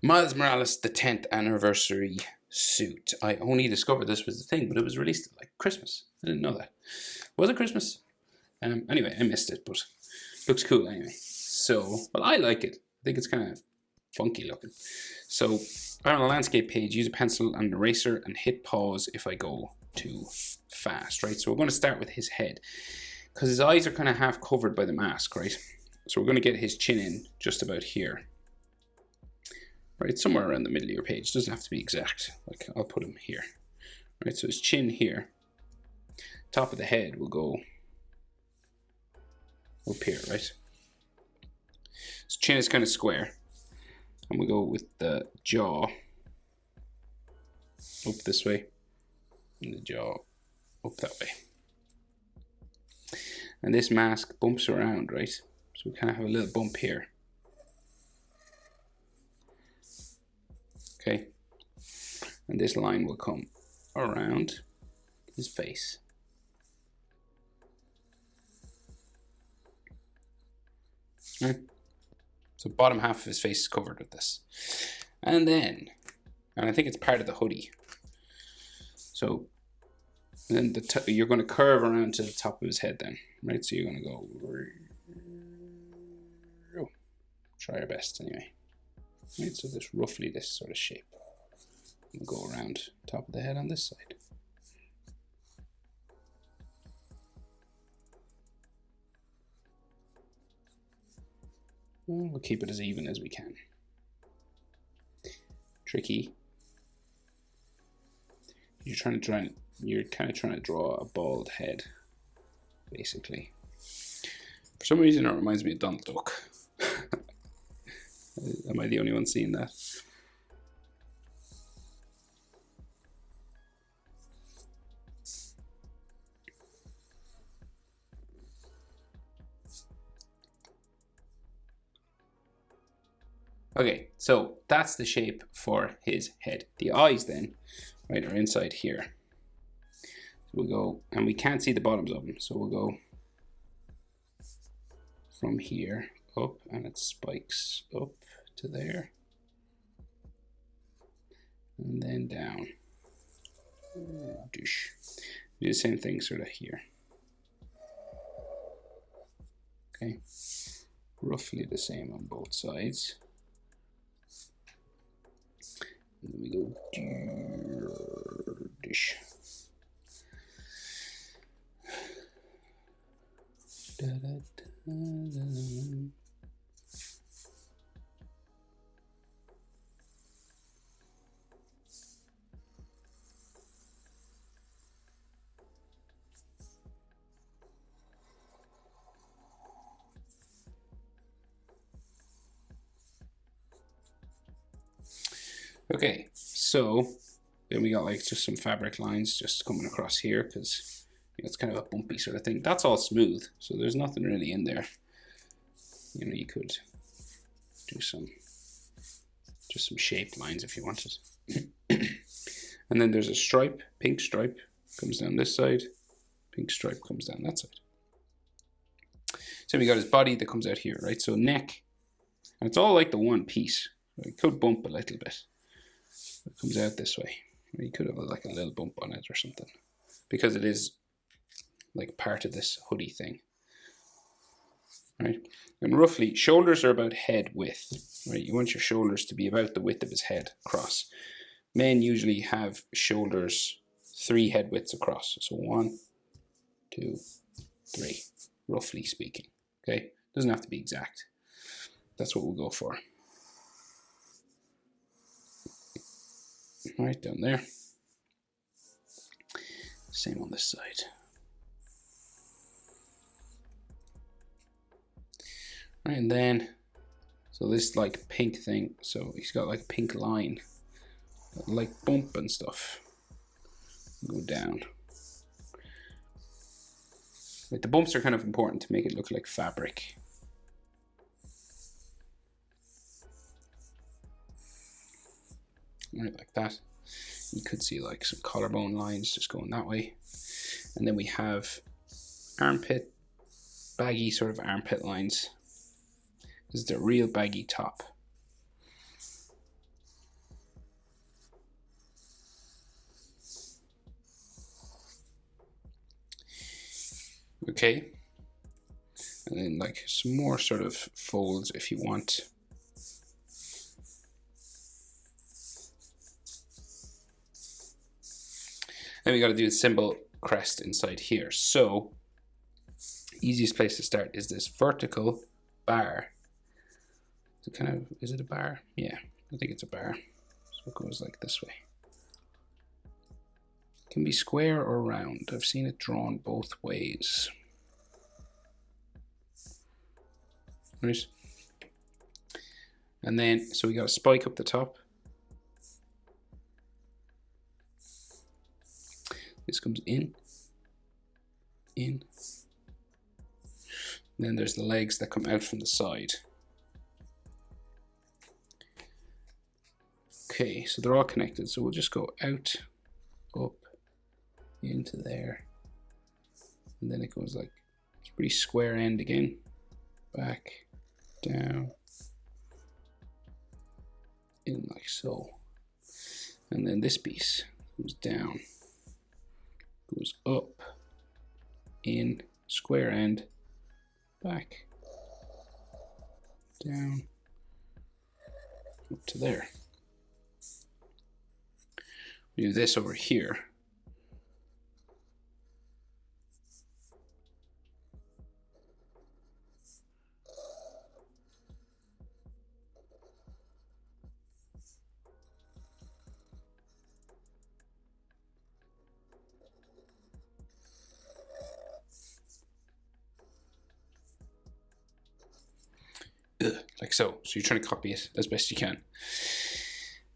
Miles Morales, the 10th anniversary suit. I only discovered this was the thing, but it was released at like Christmas. I didn't know that. Was it Christmas? Anyway, I missed it, but looks cool anyway. So, well, I like it. I think it's kind of funky looking. So, on the landscape page, use a pencil and an eraser and hit pause if I go too fast, right? So we're going to start with his head because his eyes are kind of half covered by the mask, right? So we're going to get his chin in just about here. Right, somewhere around the middle of your page. Doesn't have to be exact. Like, I'll put him here. Right, so his chin here. Top of the head will go up here, right? His chin is kind of square. And we'll go with the jaw up this way. And the jaw up that way. And this mask bumps around, right? So we kind of have a little bump here. Okay, and this line will come around his face. Right. So bottom half of his face is covered with this. And then, and I think it's part of the hoodie. So then you're going to curve around to the top of his head then, right? So you're going to go, try your best anyway. Right, so this roughly this sort of shape. We'll go around top of the head on this side. We'll keep it as even as we can. Tricky. You're kind of trying to draw a bald head, basically. For some reason, it reminds me of Donald Duck. Am I the only one seeing that? Okay, so that's the shape for his head. The eyes then, right, are inside here. So we'll go, and we can't see the bottoms of them, so we'll go from here up, and it spikes up to there, and then down. Do the same thing sort of here. Okay, roughly the same on both sides. And then we go dish. Da, da, da, da. Okay, so then we got like just some fabric lines just coming across here because it's kind of a bumpy sort of thing. That's all smooth, so there's nothing really in there. You know, you could do just some shaped lines if you wanted. And then there's a stripe, pink stripe comes down this side, pink stripe comes down that side. So we got his body that comes out here, right? So neck, and it's all like the one piece. It could bump a little bit. It comes out this way. You could have like a little bump on it or something, because it is like part of this hoodie thing, right? And roughly, shoulders are about head width, right? You want your shoulders to be about the width of his head across. Men usually have shoulders 3 head widths across. So 1, 2, 3, roughly speaking. Okay, doesn't have to be exact. That's what we'll go for. Right down there. Same on this side. Right, and then, so this like pink thing, so he's got like a pink line, like bump and stuff. Go down. Like the bumps are kind of important to make it look like fabric. Right, like that. You could see like some collarbone lines just going that way. And then we have armpit, baggy sort of armpit lines. This is the real baggy top. Okay. And then like some more sort of folds if you want. Then we got to do the symbol crest inside here. So easiest place to start is this vertical bar. So kind of, is it a bar? Yeah, I think it's a bar. So it goes like this way. It can be square or round. I've seen it drawn both ways. Right. And then, so we got a spike up the top. This comes in. And then there's the legs that come out from the side. Okay, so they're all connected. So we'll just go out, up, into there. And then it goes like, it's a pretty square end again. Back, down, in like so. And then this piece goes down, goes up, in, square end, back, down, up to there. We do this over here. Like so. So you're trying to copy it as best you can.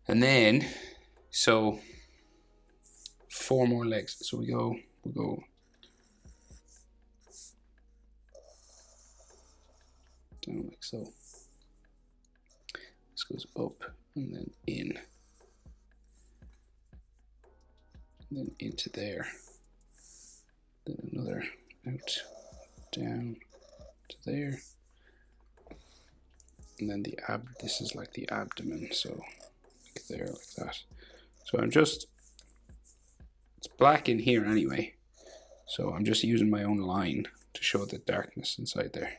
And then, so 4 more legs. So we'll go down like so. This goes up and then in. And then into there. Then another out, down to there. And then the this is like the abdomen, so like there, like that. So I'm just, it's black in here anyway, so I'm just using my own line to show the darkness inside there.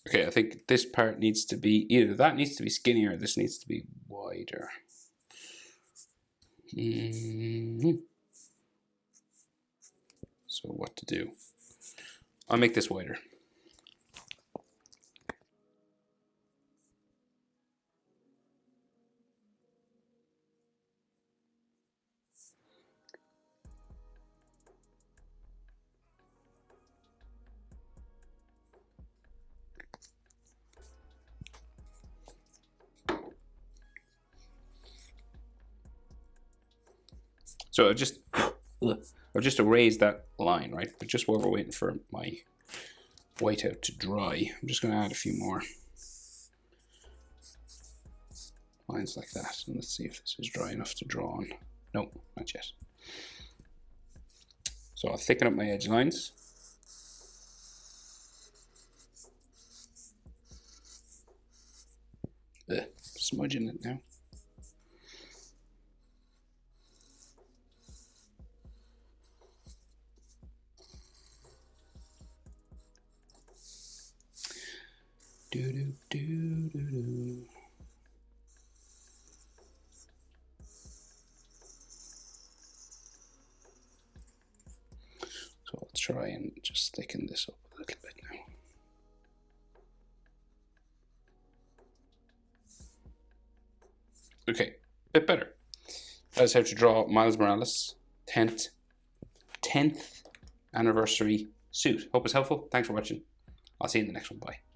Okay, I think this part needs to be, either that needs to be skinnier or this needs to be wider. So what to do? I'll make this wider. So I've just erased that line, right? But just while we're waiting for my whiteout to dry, I'm just going to add a few more lines like that. And let's see if this is dry enough to draw on. Nope, not yet. So I'll thicken up my edge lines. Smudging it now. Do do do do do. So I'll try and just thicken this up a little bit now. Okay, a bit better. That's how to draw Miles Morales 10th anniversary suit. Hope it's helpful. Thanks for watching. I'll see you in the next one. Bye.